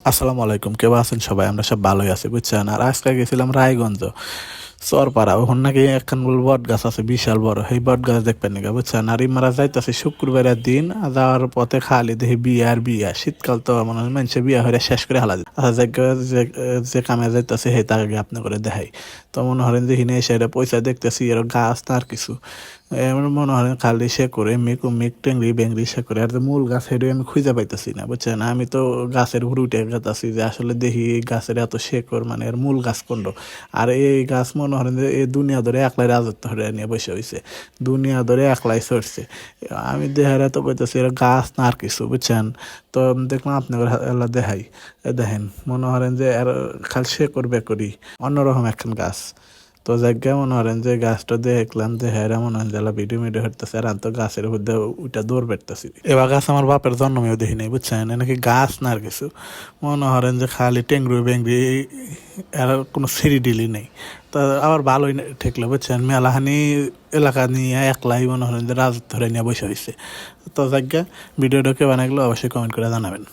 আসসালামু আলাইকুম, কেউ আছেন সবাই? আমরা সব ভালোই আছি, বুঝছেন। আর আজকে গেছিলাম রায়গঞ্জ চরপাড়া। ওখান নাকি একখান বল বট গাছ আছে বিশাল বড়, সেই বট গাছ দেখবেন নাকি, বুঝছেন। আর ইমারা যাইতেছে শুক্রবারের দিন, যাওয়ার পথে খালি দেখি বিয়া আর বিয়া। শীতকাল তো মনে হয় মানুষের বিয়া হয়ে শেষ করে হালা যায়। আচ্ছা, যে কামে যাইতেছে সেই তাকে আপনি করে দেখাই। তো মনে হরেন যে হিনে এসে পয়সা দেখতেছি এর গাছ তার কিছু এমন মনে হয় খালি সে করে মেঘ টেংরি বেংরি সে করে। আর যে মূল গাছ হেঁটে আমি খুঁজে পাইতেছি না, বুঝছেন। আমি তো গাছের উপর উঠে গেতাছি যে আসলে দেখি এই গাছের এত শেকড়, মানে এর মূল গাছ কোনটা। আর এই গাছ মনে হয় যে এই দুনিয়া ধরে একলাই রাজত্ব হয়ে নিয়ে বসে হয়েছে, দুনিয়া ধরে একলাই চড়ছে। আমি দেখার এত কইতেছি এর গাছ না আর কিছু, বুঝছেন। তো দেখলাম আপনাদের এলা দেখাই। দেখেন মনে হরেন যে এর খালি শেকড় বেকড়ি অন্যরকম একখান গাছ। তো জায়গা মনে করেন যে গাছটা দেখলাম যে হ্যাঁ মনে হয় যে ভিডিও মিডিও হইতেছে। আর আমি তো গাছের মধ্যে ওইটা দৌড় বেড়তেছি। এবার গাছ আমার বাপের জন্মেও দেখি নাই, বুঝছেন। নাকি গাছ না আর কিছু, মনে করেন যে খালি টেংরু বেংরি, এর কোনো সিঁড়ি ডিলি নেই। তো আবার ভালোই ঠেকলো, বুঝছেন। মেলাহানি এলাকা নিয়ে একলাই মনে করেন যে রাজত্ব ধরে নিয়ে বসে হয়েছে। তো জায়গা ভিডিওটা কে বানাইলো অবশ্যই কমেন্ট করে জানাবেন।